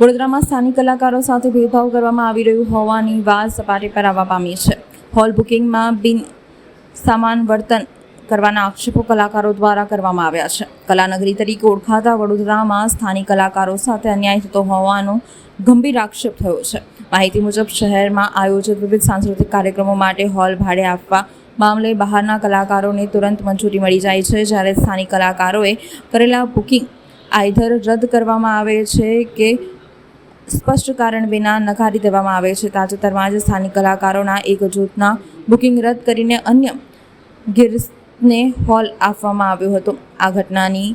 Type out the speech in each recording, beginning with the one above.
વડોદરામાં સ્થાનિક કલાકારો સાથે ભેદભાવ કરવામાં આવી રહ્યું હોવાની વાત સપાટી પર આવવા પામી છે. હોલ બુકિંગમાં બિન સમાન વર્તન કરવાના આક્ષેપો કલાકારો દ્વારા કરવામાં આવ્યા છે. કલાનગરી તરીકે ઓળખાતા વડોદરામાં સ્થાનિક કલાકારો સાથે અન્યાય થતો હોવાનો ગંભીર આક્ષેપ થયો છે. માહિતી મુજબ શહેરમાં આયોજિત વિવિધ સાંસ્કૃતિક કાર્યક્રમો માટે હોલ ભાડે આપવા મામલે બહારના કલાકારોને તુરંત મંજૂરી મળી જાય છે, જ્યારે સ્થાનિક કલાકારોએ કરેલા બુકિંગ આઈધર રદ કરવામાં આવે છે કે સ્પષ્ટ કારણ વિના નકારી દેવામાં આવે છે. તાજેતરમાં જ સ્થાનિક કલાકારોના એક જૂથના બુકિંગ રદ કરીને અન્ય ગિરને હોલ આપવામાં આવ્યો હતો. આ ઘટનાની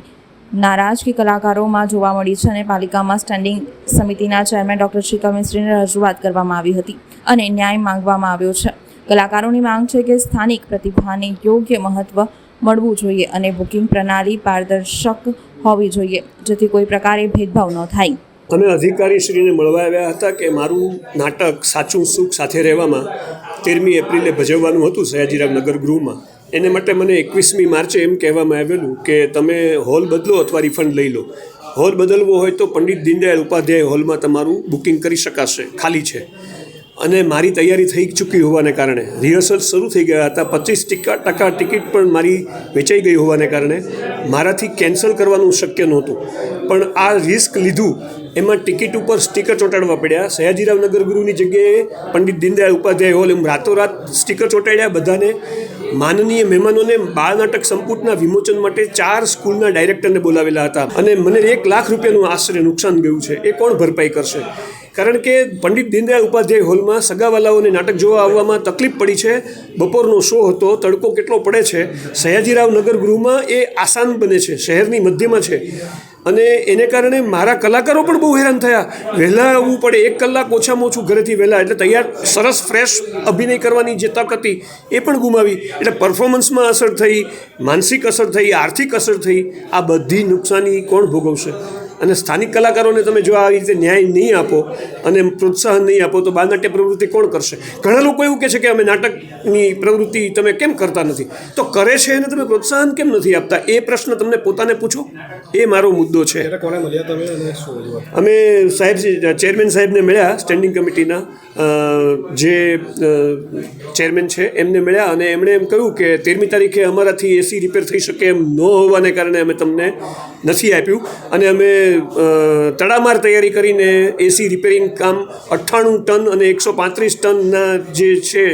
નારાજગી કલાકારોમાં જોવા મળી છે અને પાલિકામાં સ્ટેન્ડિંગ સમિતિના ચેરમેન ડૉક્ટર શિખા મિસ્ત્રીને રજૂઆત કરવામાં આવી હતી અને ન્યાય માંગવામાં આવ્યો છે. કલાકારોની માંગ છે કે સ્થાનિક પ્રતિભાને યોગ્ય મહત્વ મળવું જોઈએ અને બુકિંગ પ્રણાલી પારદર્શક હોવી જોઈએ, જેથી કોઈ પ્રકારે ભેદભાવ ન થાય. અમે અધિકારીશ્રીને મળવા આવ્યા હતા કે મારું નાટક સાચું સુખ સાથે રહેવામાં 13મી એપ્રિલે ભજવવાનું હતું સયાજીરાવ નગર ગૃહમાં. એને માટે મને 21મી માર્ચે એમ કહેવામાં આવેલું કે તમે હોલ બદલો અથવા રિફંડ લઈ લો. હોલ બદલવો હોય તો પંડિત દીનદયાળ ઉપાધ્યાય હોલમાં તમારું બુકિંગ કરી શકાશે, ખાલી છે. અને મારી તૈયારી થઈ ચૂકી હોવાને કારણે રિહર્સલ શરૂ થઈ ગયા હતા. 25% ટિકિટ પણ મારી વેચાઈ ગઈ હોવાને કારણે મારાથી કેન્સલ કરવાનું શક્ય નહોતું. પણ આ રિસ્ક લીધું, એમાં ટિકિટ ઉપર સ્ટીકર ચોંટાડવા પડ્યા. સયાજીરાવ નગર ગૃહની જગ્યાએ પંડિત દીનદયાળ ઉપાધ્યાય હોલ, એમ રાતોરાત સ્ટીકર ચોંટાડ્યા બધાને. માનનીય મહેમાનોને બાળ નાટક સંપુટના વિમોચન માટે 4 સ્કૂલના ડાયરેક્ટરને બોલાવેલા હતા અને મને 1 લાખ રૂપિયાનું આશરે નુકસાન ગયું છે. એ કોણ ભરપાઈ કરશે? કારણ કે પંડિત દીનદયાળ ઉપાધ્યાય હોલમાં સગાવાલાઓને નાટક જોવા આવવામાં તકલીફ પડી છે. બપોરનો શો હતો, તડકો કેટલો પડે છે. સયાજીરાવ નગર ગૃહમાં એ આસાન બને છે, શહેરની મધ્યમાં છે અને એને કારણે મારા કલાકારો પણ બહુ હેરાન થયા. વહેલા આવવું પડે, 1 કલાક ઓછામાં ઓછું ઘરેથી વહેલા, એટલે તૈયાર સરસ ફ્રેશ અભિનય કરવાની જે તક હતી એ પણ ગુમાવી. એટલે પરફોર્મન્સમાં અસર થઈ, માનસિક અસર થઈ, આર્થિક અસર થઈ. આ બધી નુકસાની કોણ ભોગવશે? અને સ્થાનિક કલાકારોને તમે જો આ રીતે ન્યાય નહીં આપો અને પ્રોત્સાહન નહીં આપો તો બાળનાટ્ય પ્રવૃત્તિ કોણ કરશે? ઘણા લોકો એવું કહે છે કે અમે નાટકની પ્રવૃત્તિ તમે કેમ કરતા નથી? તો કરે છે એને તમે પ્રોત્સાહન કેમ નથી આપતા? એ પ્રશ્ન તમને પોતાને પૂછો. એ મારો મુદ્દો છે. અમે ચેરમેન સાહેબને મળ્યા, સ્ટેન્ડિંગ કમિટીના જે ચેરમેન છે એમને મળ્યા અને એમણે એમ કહ્યું કે 13મી તારીખે અમારાથી એસી રિપેર થઈ શકે એમ ન હોવાને કારણે અમે તમને નથી આપ્યું અને અમે તડામાર તૈયારી કરીને એસી રિપેરિંગ કામ 98 ટન અને 135 ટનના જે છે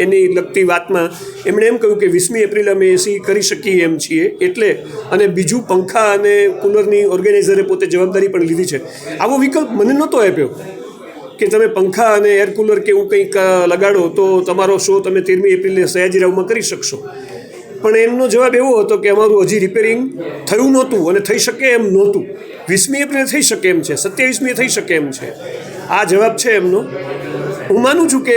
એની લગતી વાતમાં એમણે એમ કહ્યું કે 20મી એપ્રિલે અમે એસી કરી શકીએ એમ છીએ. એટલે અને બીજું પંખા અને કુલરની ઓર્ગેનાઇઝરે પોતે જવાબદારી પણ લીધી છે. આવો વિકલ્પ મને નહોતો આપ્યો કે તમે પંખા અને એર કુલર કે એવું કંઈક લગાડો તો તમારો શો તમે 13મી એપ્રિલે સયાજીરાવમાં કરી શકશો. પણ એમનો જવાબ એવો હતો કે અમારું હજી રિપેરિંગ થયું નહોતું અને થઈ શકે એમ નહોતું. 20મી એપ્રિલે થઈ શકે એમ છે, 27મીએ થઈ શકે એમ છે. આ જવાબ છે એમનો. હું માનું છું કે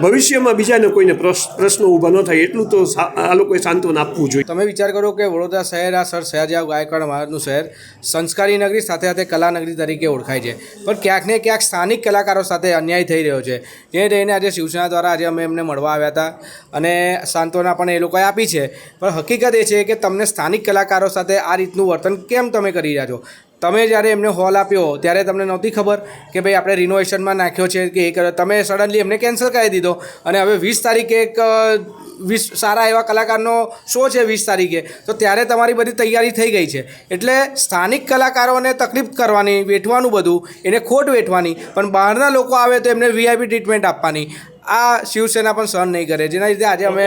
ભવિષ્યમાં બીજાને કોઈને પ્રશ્નો ઊભા ન થાય એટલું તો આ લોકોએ સાંત્વન આપવું જોઈએ. તમે વિચાર કરો કે વડોદરા શહેર આ સર સયાજીરાવ ગાયકવાડ મહારાજનું શહેર સંસ્કારી નગરી સાથે સાથે કલાનગરી તરીકે ઓળખાય છે, પણ ક્યાંક ને ક્યાંક સ્થાનિક કલાકારો સાથે અન્યાય થઈ રહ્યો છે. જે રહીને આજે શિવસેના દ્વારા આજે અમે એમને મળવા આવ્યા હતા અને સાંત્વના પણ એ લોકોએ આપી છે. પણ હકીકત એ છે કે તમને સ્થાનિક કલાકારો સાથે આ રીતનું વર્તન કેમ તમે કરી રહ્યા છો? તમે જ્યારે એમને હોલ આપ્યો ત્યારે તમને નહોતી ખબર કે ભાઈ આપણે રિનોવેશનમાં નાખ્યો છે કે એ કર્યો? તમે સડનલી એમને કેન્સલ કરી દીધો અને હવે 20 તારીખે એક 20 સારા એવા કલાકારનો શો છે 20 તારીખે, તો ત્યારે તમારી બધી તૈયારી થઈ ગઈ છે. એટલે સ્થાનિક કલાકારોને તકલીફ કરવાની, વેઠવાનું બધું એને ખોટ વેઠવાની, પણ બહારના લોકો આવે તો એમને VIP ટ્રીટમેન્ટ આપવાની, આ શિવસેના પણ સહન નહીં કરે. જેના લીધે આજે અમે